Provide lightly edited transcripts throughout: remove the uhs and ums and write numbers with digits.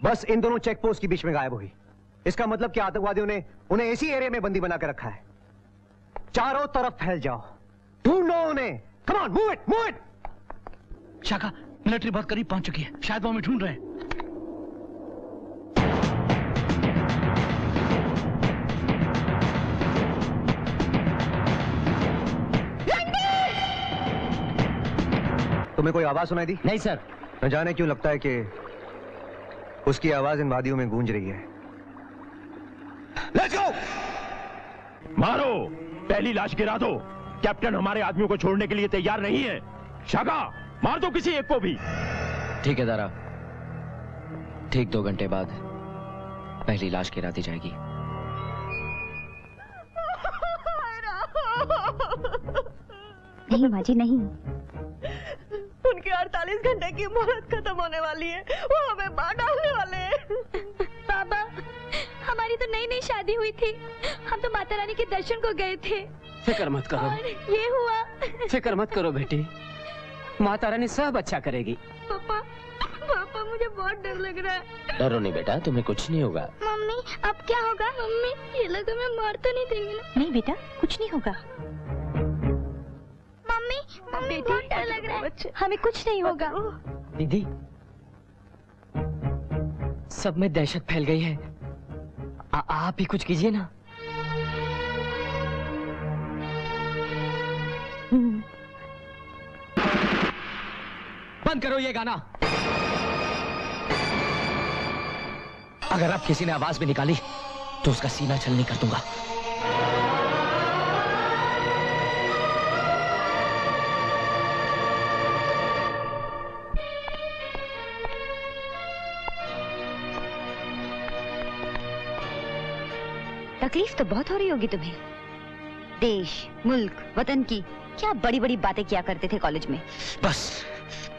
बस इन दोनों check post के बीच में गायब हुई। इसका मतलब कि आतंकवादियों ने उन्हें इसी एरिया में बंदी बना कर रखा है। चारों तरफ फैल जाओ, ढूंढो उन्हें। Come on, move it, move it. शाखा, मिलिट्री बहुत करीब पहुंच चुकी है, शायद वो हमें ढूंढ रहे हैं। तुम्हें कोई आवाज सुनाई दी? नहीं सर। न जाने क्यों लगता है कि उसकी आवाज इन वादियों में गूंज रही है। Let's go! मारो, पहली लाश गिरा दो। कैप्टन हमारे आदमियों को छोड़ने के लिए तैयार नहीं है। शाखा, मार दो किसी एक को भी। ठीक है दारा, ठीक 2 घंटे बाद पहली लाश गिरा दी जाएगी। नहीं माँ जी, नहीं। उनकी 48 घंटे की मोहलत खत्म होने वाली है, वो हमें मार डालने वाले हैं। बाबा, हमारी तो नई नई शादी हुई थी, हम तो माता रानी के दर्शन को गए थे। फिक्र मत करो। और ये हुआ। फिक्र मत करो बेटी, माता रानी सब अच्छा करेगी। पापा, पापा मुझे बहुत डर लग रहा है। डरो नहीं बेटा, तुम्हें कुछ नहीं होगा। मम्मी, अब क्या होगा? मम्मी, ये लोग हमें मार तो नहीं देंगे ना? नहीं बेटा, कुछ नहीं होगा। मम्मी, मम्मी बहुत डर लग रहा है, हमें कुछ नहीं होगा। दीदी, सब में दहशत फैल गई है, आप ही कुछ कीजिए ना। बंद करो ये गाना। अगर अब किसी ने आवाज भी निकाली तो उसका सीना छलनी कर दूंगा। तकलीफ तो बहुत हो रही होगी तुम्हें। देश, मुल्क, वतन की क्या बड़ी बड़ी बातें किया करते थे कॉलेज में। बस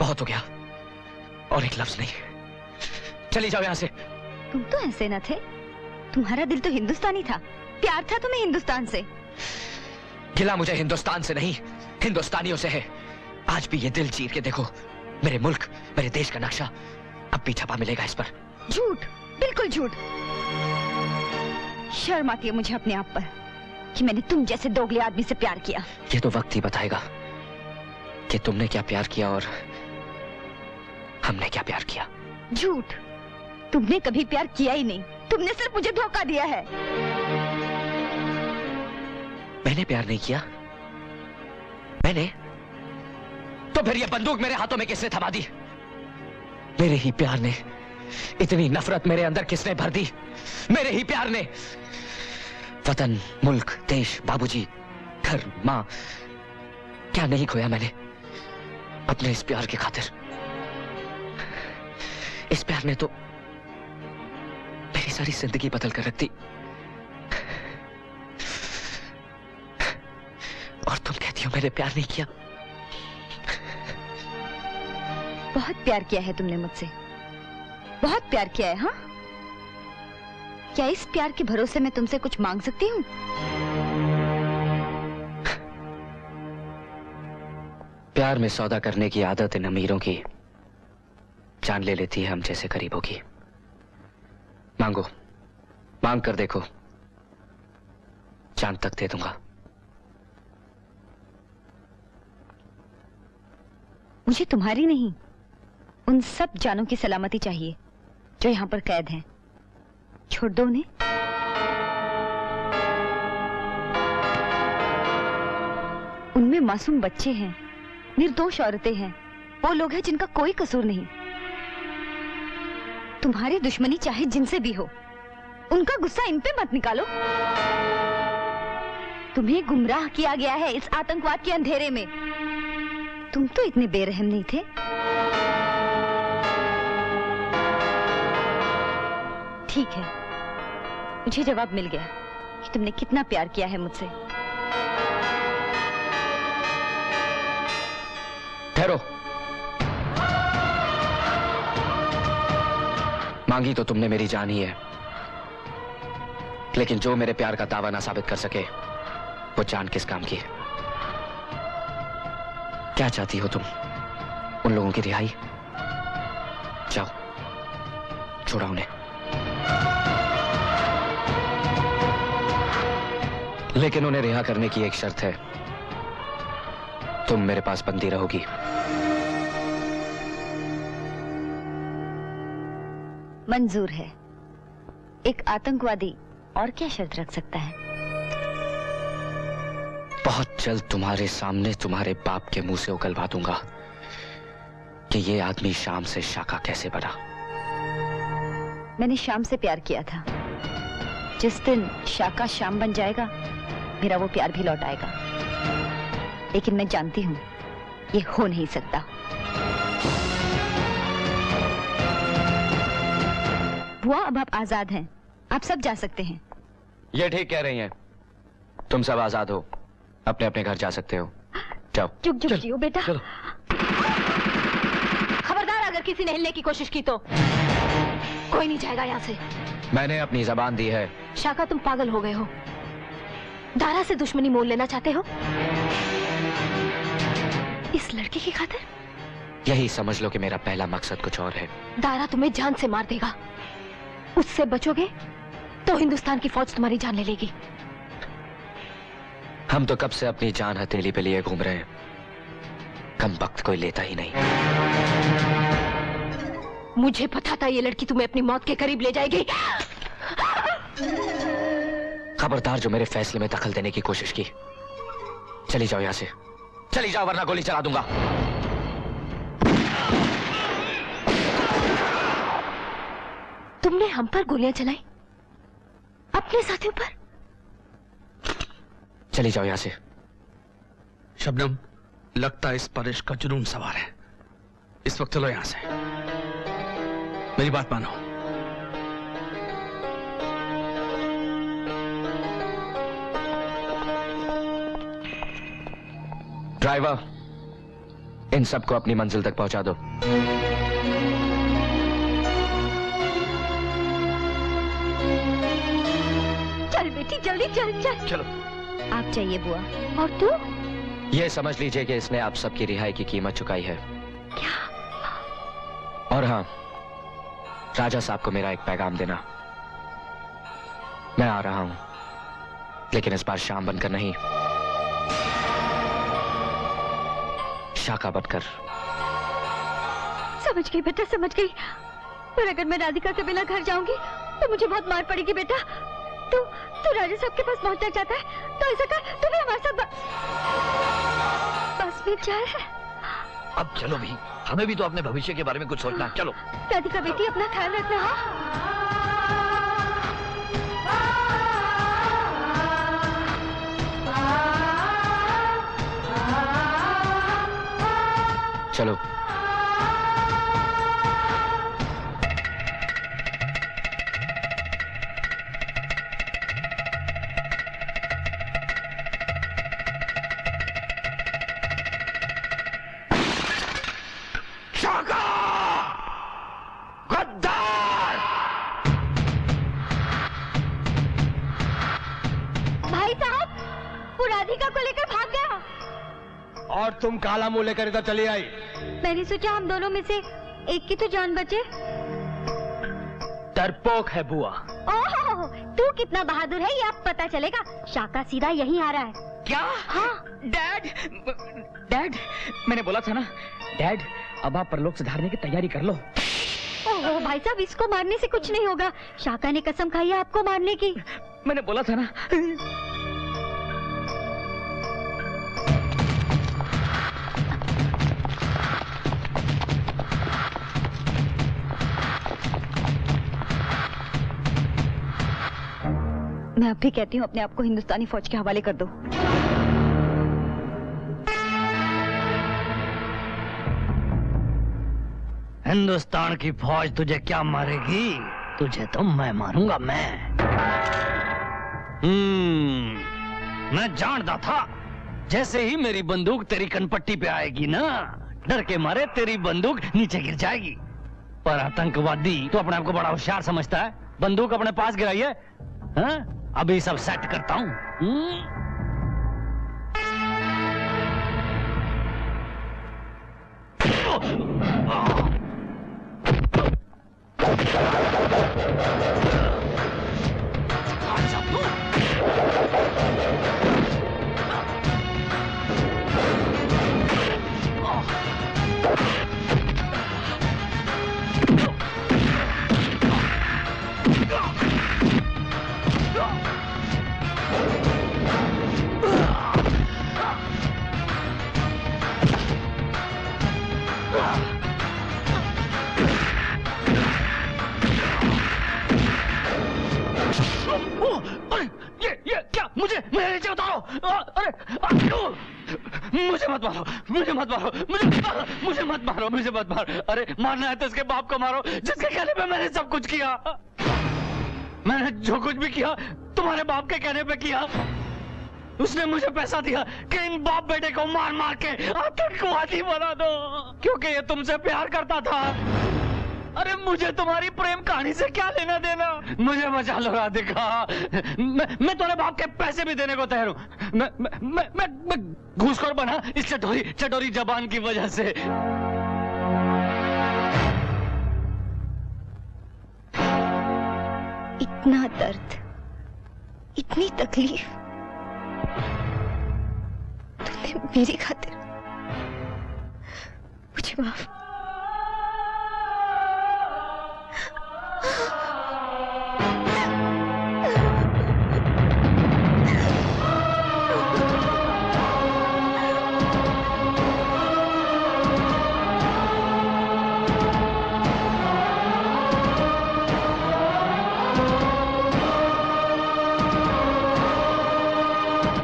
बहुत हो गया, और एक लफ्ज नहीं। चली जाओ यहाँ से। तुम तो ऐसे न थे, तुम्हारा दिल तो हिंदुस्तानी था, प्यार था तुम्हें हिंदुस्तान से। गिला मुझे हिंदुस्तान से नहीं, हिंदुस्तानियों से है। आज भी ये दिल चीर के देखो, मेरे मुल्क, मेरे देश का नक्शा अब भी छपा मिलेगा इस पर। झूठ, बिल्कुल झूठ। शर्म आती है मुझे अपने आप पर कि मैंने तुम जैसे दोगले आदमी से प्यार किया। ये तो वक्त ही बताएगा कि तुमने क्या प्यार किया और हमने क्या प्यार किया। झूठ, तुमने कभी प्यार किया ही नहीं, तुमने सिर्फ मुझे धोखा दिया है। मैंने प्यार नहीं किया? मैंने? तो फिर ये बंदूक मेरे हाथों में किसने थमा दी? मेरे ही प्यार ने। इतनी नफरत मेरे अंदर किसने भर दी? मेरे ही प्यार ने। वतन, मुल्क, देश, बाबूजी, घर, माँ, क्या नहीं खोया मैंने अपने इस प्यार की खातिर। इस प्यार ने तो मेरी सारी जिंदगी बदल कर रख दी। और तुम कहती हो मैंने प्यार नहीं किया? बहुत प्यार किया है तुमने मुझसे, बहुत प्यार किया है। हाँ, क्या इस प्यार के भरोसे मैं तुमसे कुछ मांग सकती हूँ? प्यार में सौदा करने की आदत इन अमीरों की जान ले लेती है हम जैसे गरीबों की। मांगो, मांग कर देखो, जान तक दे दूंगा। मुझे तुम्हारी नहीं, उन सब जानों की सलामती चाहिए जो यहाँ पर कैद हैं। छोड़ दो उन्हें। उनमें मासूम बच्चे हैं, निर्दोष औरतें हैं, वो लोग हैं जिनका कोई कसूर नहीं। तुम्हारी दुश्मनी चाहे जिनसे भी हो, उनका गुस्सा इन पे मत निकालो। तुम्हें गुमराह किया गया है इस आतंकवाद के अंधेरे में। तुम तो इतने बेरहम नहीं थे। ठीक है, मुझे जवाब मिल गया कि तुमने कितना प्यार किया है मुझसे। ठहरो। मांगी तो तुमने मेरी जान ही है, लेकिन जो मेरे प्यार का दावा ना साबित कर सके वो जान किस काम की? क्या चाहती हो तुम? उन लोगों की रिहाई? जाओ, छोड़ा उन्हें, लेकिन उन्हें रिहा करने की एक शर्त है, तुम मेरे पास बंदी रहोगी। मंजूर है। एक आतंकवादी और क्या शर्त रख सकता है? बहुत जल्द तुम्हारे सामने तुम्हारे बाप के मुंह से उगलवा दूंगा कि ये आदमी शाम से शाका कैसे बना। मैंने शाम से प्यार किया था। जिस दिन शाका शाम बन जाएगा, मेरा वो प्यार भी लौट आएगा। लेकिन मैं जानती हूं ये हो नहीं सकता। बुआ, अब आप आजाद हैं। आप सब जा सकते हैं। ये ठीक कह रही हैं। तुम सब आजाद हो, अपने अपने घर जा सकते हो। जाओ। चुप चुप जियो बेटा। चलो। खबरदार, अगर किसी ने हिलने की कोशिश की तो कोई नहीं जाएगा यहाँ से। मैंने अपनी जबान दी है। शाका, तुम पागल हो गए हो। दारा से दुश्मनी मोल लेना चाहते हो इस लड़के की खातिर? यही समझ लो कि मेरा पहला मकसद कुछ और है। दारा तुम्हें जान से मार देगा। उससे बचोगे तो हिंदुस्तान की फौज तुम्हारी जान ले लेगी। हम तो कब से अपनी जान हथेली पे लिए घूम रहे हैं, कम वक्त कोई लेता ही नहीं। मुझे पता था ये लड़की तुम्हें अपनी मौत के करीब ले जाएगी। खबरदार जो मेरे फैसले में दखल देने की कोशिश की। चली जाओ यहां से, चली जाओ वरना गोली चला दूंगा। तुमने हम पर गोलियां चलाई, अपने साथियों पर? चली जाओ यहां से। शबनम, लगता है इस पर इश्क का जुनून सवार है। इस वक्त चलो यहां से। मेरी बात मानो। ड्राइवर, इन सबको अपनी मंजिल तक पहुंचा दो। चल बेटी, जल्दी चल चल। चलो। आप चाहिए बुआ। और तू? ये समझ लीजिए कि इसने आप सबकी रिहाई की कीमत चुकाई है। क्या? और हाँ, राजा साहब को मेरा एक पैगाम देना। मैं आ रहा हूं, लेकिन इस बार शाम बनकर नहीं, शाका बनकर। समझ गई बेटा, समझ गई। पर अगर मैं राधिका के बिना घर जाऊंगी तो मुझे बहुत मार पड़ेगी बेटा। तू राजा साहब के पास पहुंचना चाहता है तो ऐसा कर, तू भी हमारे साथ बस में जा है। अब चलो भी, हमें भी तो अपने भविष्य के बारे में कुछ सोचना है। चलो। राधिका बेटी, अपना ख्याल रखना। चलो। भाई साहब, वो राधिका को लेकर भाग गया। और तुम काला मुंह लेकर इधर चली आई। मैंने सोचा हम दोनों में से एक की तो जान बचे। डरपोक है बुआ। ओह, तू कितना बहादुर है ये अब पता चलेगा। शाका सीधा यहीं आ रहा है। क्या? हाँ। डैड, डैड, मैंने बोला था ना। डैड, अब आप परलोक सुधारने की तैयारी कर लो। ओह भाई साहब, इसको मारने से कुछ नहीं होगा। शाका ने कसम खाई है आपको मारने की। मैंने बोला था ना। मैं अब भी कहती हूँ अपने आप को हिंदुस्तानी फौज के हवाले कर दो। हिंदुस्तान की फौज तुझे क्या मारेगी? तुझे तो मैं मारूंगा। मैं जानता था जैसे ही मेरी बंदूक तेरी कनपट्टी पे आएगी ना, डर के मारे तेरी बंदूक नीचे गिर जाएगी। पर आतंकवादी तो अपने आप को बड़ा होशियार समझता है। बंदूक अपने पास गिराई है। हाँ? अभी सब सेट करता हूँ। अरे मुझे मत मारो, मुझे मत मारो, मुझे मत मारो, मुझे मत मारो। अरे मारना है तो इसके बाप को मारो जिसके कहने पे मैंने सब कुछ किया। मैंने जो कुछ भी किया तुम्हारे बाप के कहने पे किया। उसने मुझे पैसा दिया कि इन बाप बेटे को मार मार के आतंकवादी बना दो, क्योंकि ये तुमसे प्यार करता था। अरे मुझे तुम्हारी प्रेम कहानी से क्या लेना देना। मुझे बचा लो राधिका, मैं तुम्हारे बाप के पैसे भी देने को तैयार हूं। मैं घूसखोर बना इस चटोरी जबान की वजह से। इतना दर्द, इतनी तकलीफ तुमने मेरी खातिर। मुझे माफ।